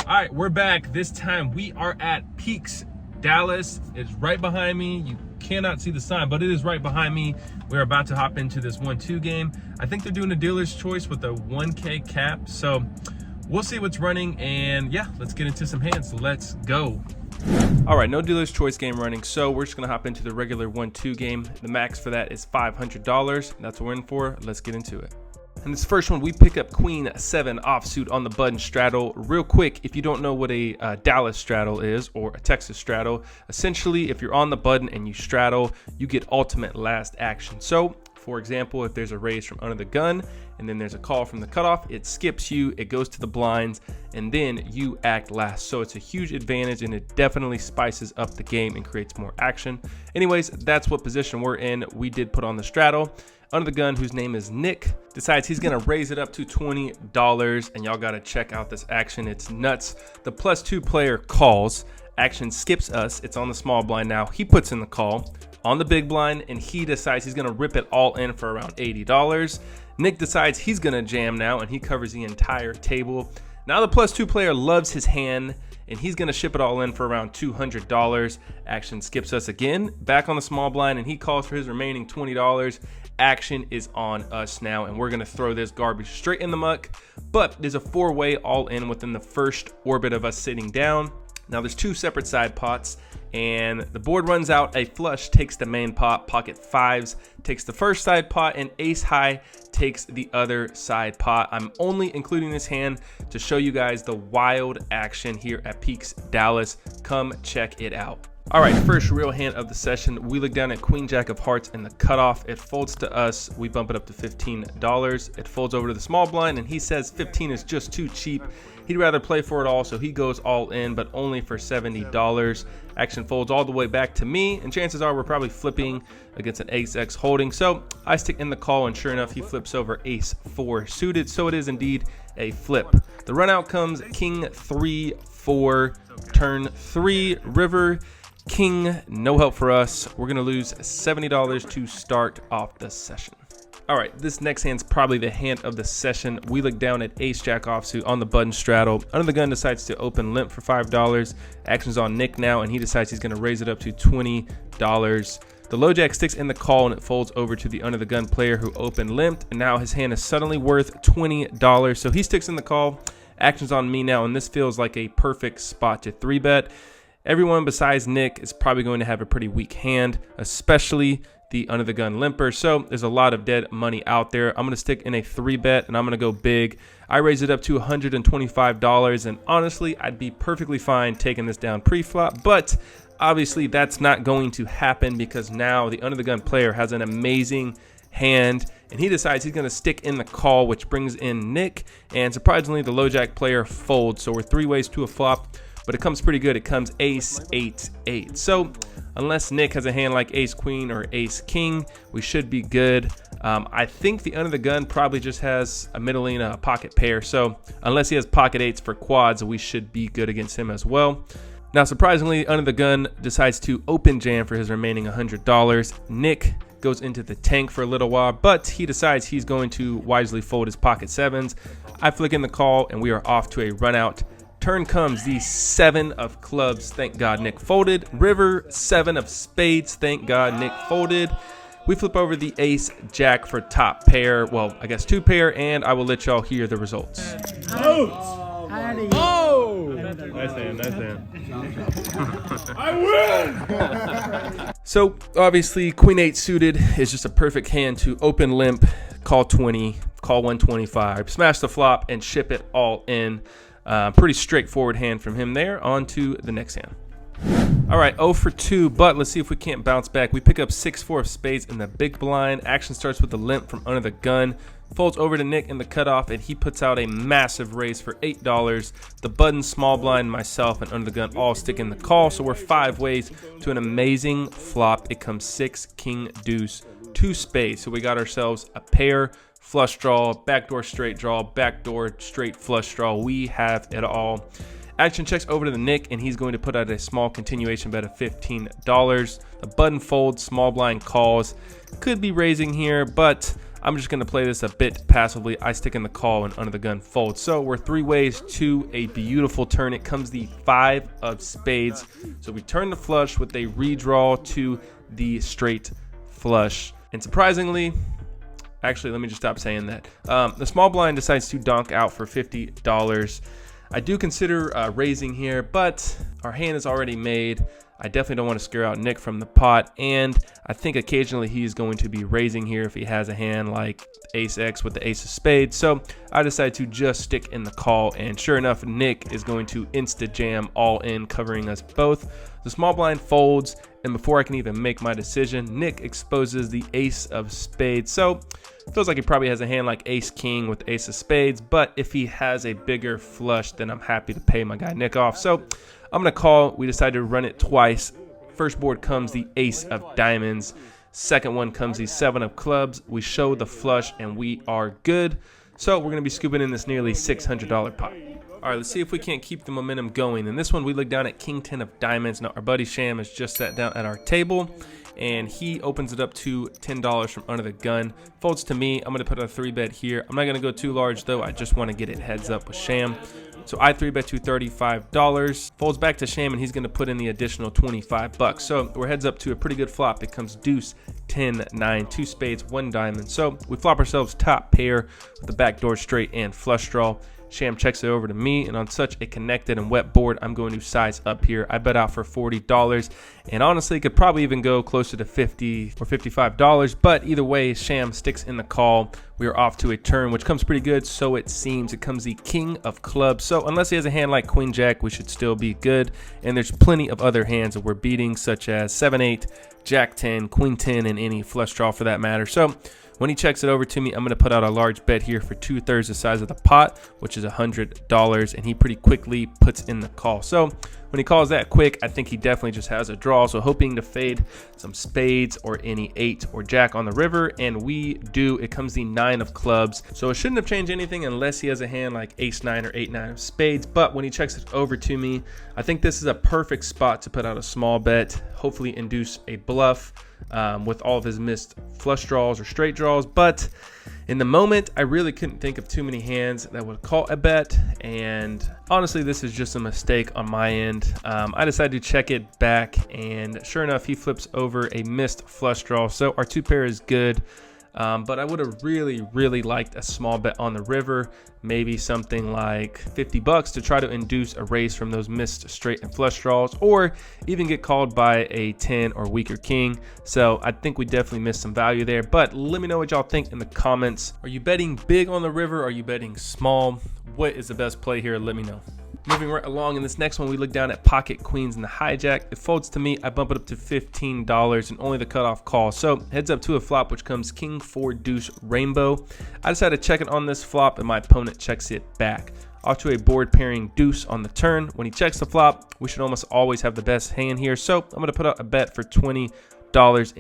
All right, we're back. This time we are at Peaks, Dallas. It's right behind me. You cannot see the sign, but it is right behind me. We're about to hop into this 1-2 game. I think they're doing a dealer's choice with a 1K cap. So we'll see what's running, and yeah, let's get into some hands. Let's go. All right, no dealer's choice game running, so we're just gonna hop into the regular 1-2 game. The max for that is $500. That's what we're in for. Let's get into it. In this first one, we pick up Queen 7 offsuit on the button straddle. Real quick, if you don't know what a Dallas straddle is or a Texas straddle, essentially if you're on the button and you straddle, you get ultimate last action. So for example, if there's a raise from under the gun and then there's a call from the cutoff, it skips you, it goes to the blinds, and then you act last. So it's a huge advantage, and it definitely spices up the game and creates more action. Anyways, that's what position we're in. We did put on the straddle. Under the gun, whose name is Nick, decides he's gonna raise it up to $20, and y'all gotta check out this action. It's nuts. The +2 player calls. Action skips us. It's on the small blind now. He puts in the call on the big blind, and he decides he's gonna rip it all in for around $80. Nick decides he's gonna jam now, and he covers the entire table. Now the +2 player loves his hand, and he's gonna ship it all in for around $200. Action skips us again, back on the small blind, and he calls for his remaining $20. Action is on us now, and we're gonna throw this garbage straight in the muck, but there's a 4-way all in within the first orbit of us sitting down. Now there's 2 separate side pots, and the board runs out. A flush takes the main pot, pocket 5s takes the first side pot, and ace high takes the other side pot. I'm only including this hand to show you guys the wild action here at Peaks Dallas. Come check it out. All right, first real hand of the session. We look down at Queen Jack of Hearts and the cutoff. It folds to us. We bump it up to $15. It folds over to the small blind, and he says 15 is just too cheap. He'd rather play for it all, so he goes all in, but only for $70. Action folds all the way back to me, and chances are we're probably flipping against an ace-x holding. So I stick in the call, and sure enough, he flips over ace-4 suited. So it is indeed a flip. The run out comes king 3-4, turn 3, river, king, no help for us. We're gonna lose $70 to start off the session. All right, this next hand's probably the hand of the session. We look down at ace jack offsuit on the button straddle. Under the gun decides to open limp for $5. Action's on Nick now, and he decides he's gonna raise it up to $20. The low jack sticks in the call, and it folds over to the under the gun player who opened limped, and now his hand is suddenly worth $20. So he sticks in the call. Action's on me now, and this feels like a perfect spot to 3-bet. Everyone besides Nick is probably going to have a pretty weak hand, especially the under the gun limper. So there's a lot of dead money out there. I'm going to stick in a 3-bet, and I'm going to go big. I raise it up to $125, and honestly, I'd be perfectly fine taking this down pre-flop, but obviously that's not going to happen because now the under the gun player has an amazing hand, and he decides he's going to stick in the call, which brings in Nick, and surprisingly the low jack player folds. So we're 3 ways to a flop, but it comes pretty good. It comes ace 8-8. So unless Nick has a hand like ace queen or ace king, we should be good. I think the under the gun probably just has a middling pocket pair, so unless he has pocket 8s for quads, we should be good against him as well. Now surprisingly, under the gun decides to open jam for his remaining $100. Nick goes into the tank for a little while, but he decides he's going to wisely fold his pocket 7s. I flick in the call, and we are off to a run out. Turn comes the 7 of clubs. Thank God Nick folded. River, 7 of spades. Thank God Nick folded. We flip over the ace jack for top pair. Well, I guess 2 pair, and I will let y'all hear the results. Oh! Nice hand, nice hand. I win! So obviously Queen 8 suited is just a perfect hand to open limp, call 20, call 125, smash the flop, and ship it all in. Pretty straightforward hand from him there. On to the next hand. All right, 0 for 2, but let's see if we can't bounce back. We pick up 6-4 of spades in the big blind. Action starts with the limp from under the gun. Folds over to Nick in the cutoff, and he puts out a massive raise for $8. The button, small blind, myself, and under the gun all stick in the call, so we're 5 ways to an amazing flop. It comes 6, king, deuce, 2 spades. So we got ourselves a pair, flush draw, backdoor straight draw, backdoor straight flush draw. We have it all. Action checks over to the Nick, and he's going to put out a small continuation bet of $15. The button folds, small blind calls. Could be raising here, but I'm just going to play this a bit passively. I stick in the call and under the gun folds. So we're 3 ways to a beautiful turn. It comes the 5 of spades. So we turn the flush with a redraw to the straight flush. And surprisingly, actually, let me just stop saying that. The small blind decides to donk out for $50. I do consider raising here, but our hand is already made. I definitely don't want to scare out Nick from the pot, and I think occasionally he's going to be raising here if he has a hand like ace X with the ace of spades. So I decided to just stick in the call, and sure enough, Nick is going to insta jam all in, covering us both. The small blind folds, and before I can even make my decision, Nick exposes the ace of spades. So it feels like he probably has a hand like ace king with ace of spades, but if he has a bigger flush, then I'm happy to pay my guy Nick off. So I'm gonna call. We decided to run it twice. First board comes the ace of diamonds. Second one comes the 7 of clubs. We show the flush and we are good. So we're gonna be scooping in this nearly $600 pot. All right, let's see if we can't keep the momentum going. In this one, we look down at king 10 of diamonds. Now our buddy Sham has just sat down at our table, and he opens it up to $10 from under the gun. Folds to me. I'm gonna put a 3-bet here. I'm not gonna go too large though. I just want to get it heads up with Sham. So I 3-bet to $35. Folds back to Sham, and he's going to put in the additional $25. So we're heads up to a pretty good flop. It comes deuce, 10, 9, 2 spades, 1 diamond. So we flop ourselves top pair with the backdoor straight and flush draw. Sham checks it over to me, and on such a connected and wet board, I'm going to size up here. I bet out for $40, and honestly could probably even go closer to $50 or $55, but either way, Sham sticks in the call. We are off to a turn, which comes pretty good, so it seems. It comes the king of clubs, so unless he has a hand like queen jack, we should still be good, and there's plenty of other hands that we're beating, such as 7-8, jack 10, queen 10, and any flush draw for that matter. So when he checks it over to me, I'm going to put out a large bet here for 2/3 the size of the pot, which is $100, and he pretty quickly puts in the call. So when he calls that quick, I think he definitely just has a draw. So hoping to fade some spades or any 8 or jack on the river, and we do. It comes the 9 of clubs. So it shouldn't have changed anything unless he has a hand like ace 9 or 8-9 of spades. But when he checks it over to me, I think this is a perfect spot to put out a small bet, hopefully induce a bluff with all of his missed flush draws or straight draws. But in the moment, I really couldn't think of too many hands that would call a bet, and honestly, this is just a mistake on my end. I decided to check it back, and sure enough, he flips over a missed flush draw. So our 2 pair is good. But I would have really liked a small bet on the river, maybe something like $50 to try to induce a raise from those missed straight and flush draws, or even get called by a 10 or weaker king. So I think we definitely missed some value there, but let me know what y'all think in the comments. Are you betting big on the river? Are you betting small? What is the best play here? Let me know. Moving right along, in this next one, we look down at pocket queens and the hijack. It folds to me. I bump it up to $15 and only the cutoff call. So heads up to a flop, which comes king 4 deuce rainbow. I decided to check it on this flop, and my opponent checks it back. Off to a board pairing deuce on the turn. When he checks the flop, we should almost always have the best hand here. So I'm going to put out a bet for $20,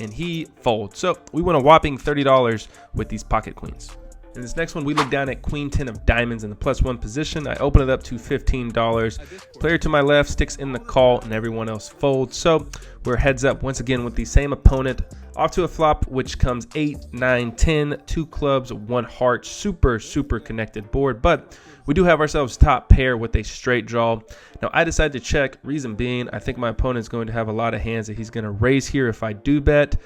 and he folds. So we win a whopping $30 with these pocket queens. In this next one, we look down at queen 10 of diamonds in the +1 position. I open it up to $15. Player to my left sticks in the call, and everyone else folds. So we're heads up once again with the same opponent. Off to a flop, which comes 8, 9, 10, 2 clubs, 1 heart. Super connected board, but we do have ourselves top pair with a straight draw. Now I decided to check, reason being, I think my opponent is going to have a lot of hands that he's going to raise here if I do bet,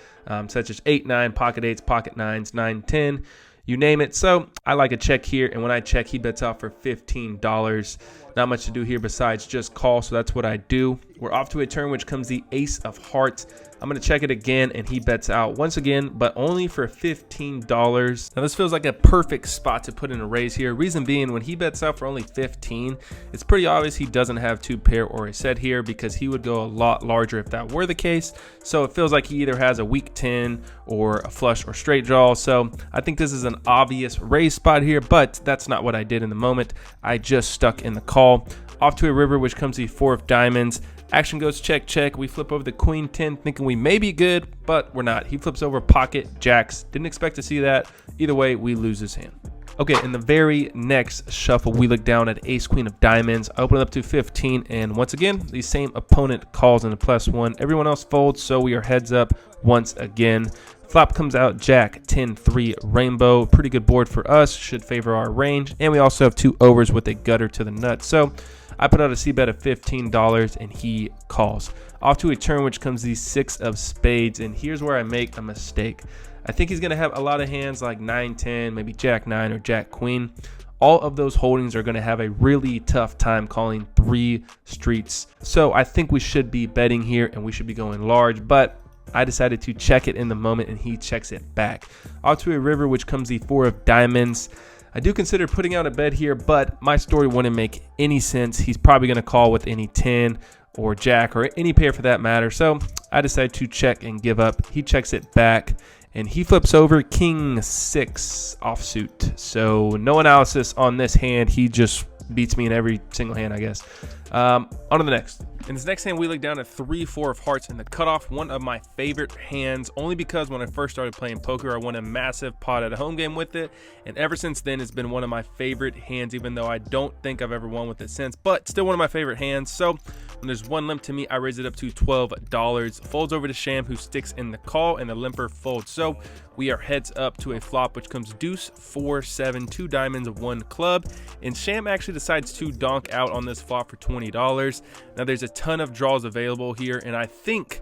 such as 8, 9, pocket 8s, pocket 9s, 9, 10. You name it. So I like a check here, and when I check, he bets out for $15. Not much to do here besides just call, so that's what I do. We're off to a turn, which comes the ace of hearts. I'm going to check it again, and he bets out once again, but only for $15. Now this feels like a perfect spot to put in a raise here. Reason being, when he bets out for only 15, it's pretty obvious he doesn't have 2 pair or a set here, because he would go a lot larger if that were the case. So it feels like he either has a weak 10 or a flush or straight draw. So I think this is an obvious raise spot here, but that's not what I did in the moment. I just stuck in the call. Off to a river, which comes the 4 of diamonds. Action goes check, check. We flip over the queen 10, thinking we may be good, but we're not. He flips over pocket jacks. Didn't expect to see that. Either way, we lose his hand. Okay, in the very next shuffle, we look down at ace queen of diamonds. I open it up to 15, and once again, the same opponent calls in a +1. Everyone else folds, so we are heads up once again. Flop comes out Jack 10-3 rainbow. Pretty good board for us, should favor our range. And we also have 2 overs with a gutter to the nut. So I put out a c-bet of $15 and he calls. Off to a turn which comes the 6 of spades, and here's where I make a mistake. I think he's going to have a lot of hands like 9-10, maybe Jack 9 or Jack Queen. All of those holdings are going to have a really tough time calling 3 streets. So I think we should be betting here and we should be going large, but I decided to check it in the moment and he checks it back. Off to a river which comes the 4 of diamonds. I do consider putting out a bet here, but my story wouldn't make any sense. He's probably going to call with any 10 or Jack or any pair for that matter. So I decided to check and give up. He checks it back and he flips over King 6 offsuit. So no analysis on this hand. He just beats me in every single hand, I guess. On to the next. In this next hand, we look down at 3-4 of hearts in the cutoff, one of my favorite hands, only because when I first started playing poker, I won a massive pot at a home game with it, and ever since then, it's been one of my favorite hands, even though I don't think I've ever won with it since, but still one of my favorite hands. So when there's one limp to me, I raise it up to $12. Folds over to Sham, who sticks in the call, and the limper folds. So we are heads up to a flop, which comes deuce, 4, 7, 2 diamonds, 1 club, and Sham actually decides to donk out on this flop for $20. Now there's a ton of draws available here, and I think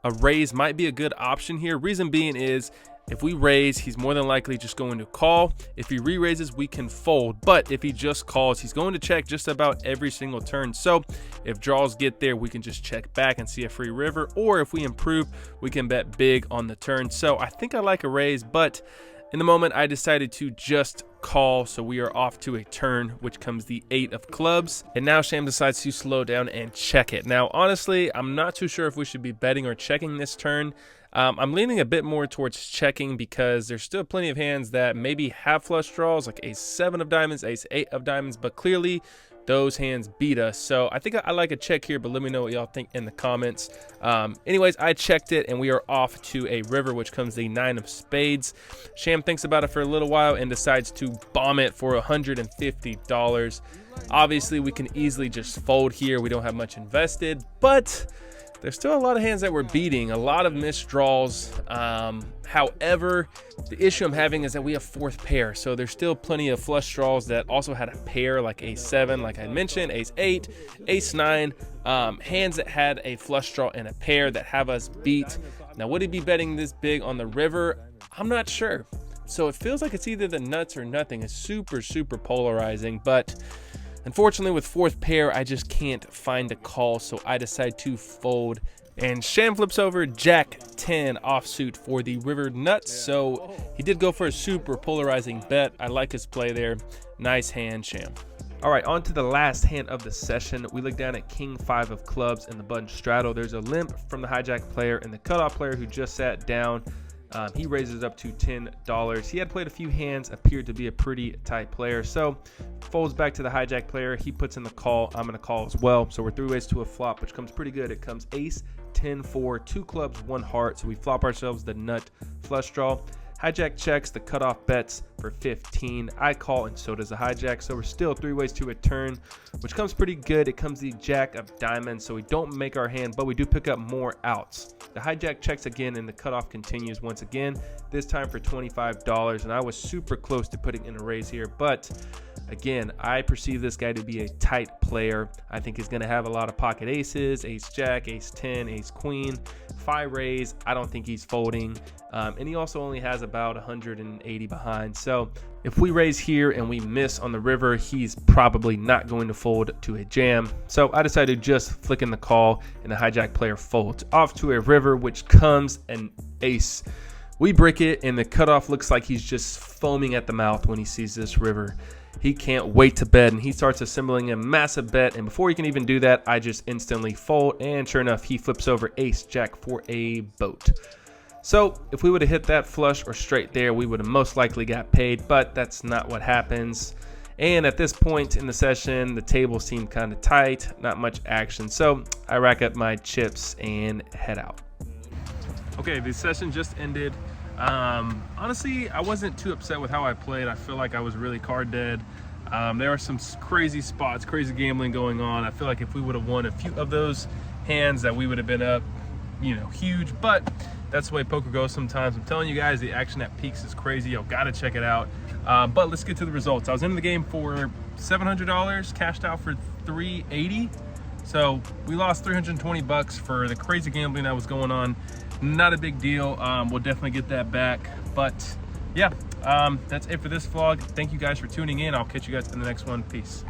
a raise might be a good option here. Reason being is if we raise, he's more than likely just going to call. If he re-raises, we can fold, but if he just calls, he's going to check just about every single turn. So if draws get there, we can just check back and see a free river, or if we improve, we can bet big on the turn. So I think I like a raise, but in the moment, I decided to just call, so we are off to a turn, which comes the 8 of clubs. And now Sham decides to slow down and check it. Now, honestly, I'm not too sure if we should be betting or checking this turn. I'm leaning a bit more towards checking because there's still plenty of hands that maybe have flush draws, like ace 7 of diamonds, ace 8 of diamonds, but clearly those hands beat us. So I think I like a check here, but let me know what y'all think in the comments. Anyways, I checked it and we are off to a river, which comes the 9 of spades. Sham thinks about it for a little while and decides to bomb it for $150. Obviously, we can easily just fold here. We don't have much invested, but there's still a lot of hands that we're beating, a lot of missed draws. However, the issue I'm having is that we have 4th pair, so there's still plenty of flush draws that also had a pair, like ace 7, like I mentioned, ace 8, ace 9, hands that had a flush draw and a pair that have us beat. Now, would he be betting this big on the river? I'm not sure. So it feels like it's either the nuts or nothing. It's super, super polarizing, but unfortunately, with 4th pair, I just can't find a call, so I decide to fold. And Sham flips over Jack 10 offsuit for the river nuts, so he did go for a super polarizing bet. I like his play there. Nice hand, Sham. All right, on to the last hand of the session. We look down at King 5 of clubs and the button straddle. There's a limp from the hijack player and the cutoff player who just sat down. He raises up to $10. He had played a few hands, appeared to be a pretty tight player. So folds back to the hijack player. He puts in the call. I'm going to call as well. So we're 3 ways to a flop, which comes pretty good. It comes ace, 10, 4, 2 clubs, 1 heart. So we flop ourselves the nut flush draw. Hijack checks, the cutoff bets for 15. I call, and so does the hijack. So we're still 3 ways to a turn, which comes pretty good. It comes the jack of diamonds, so we don't make our hand, but we do pick up more outs. The hijack checks again, and the cutoff continues once again, this time for $25. And I was super close to putting in a raise here, but again, I perceive this guy to be a tight player. I think he's going to have a lot of pocket aces, ace jack, ace 10, ace queen. If I raise, I don't think he's folding. And he also only has about 180 behind. So if we raise here and we miss on the river, he's probably not going to fold to a jam. So I decided to just flick in the call, and the hijack player folds off to a river, which comes an ace. We brick it, and the cutoff looks like he's just foaming at the mouth when he sees this river. He can't wait to bet, and he starts assembling a massive bet. And before he can even do that, I just instantly fold. And sure enough, he flips over ace jack for a boat. So if we would have hit that flush or straight there, we would have most likely got paid, but that's not what happens. And at this point in the session, the table seemed kind of tight, not much action. So I rack up my chips and head out. Okay, the session just ended. Honestly, I wasn't too upset with how I played. I feel like I was really card dead. There are some crazy spots, crazy gambling going on. I feel like if we would have won a few of those hands, that we would have been up, you know, huge. But That's the way poker goes sometimes. I'm telling you guys, the action at Peaks is crazy. Y'all gotta check it out. But let's get to the results. I was into the game for $700, cashed out for $380. So we lost 320 bucks for the crazy gambling that was going on. Not a big deal. We'll definitely get that back. But yeah, that's it for this vlog. Thank you guys for tuning in. I'll catch you guys in the next one. Peace.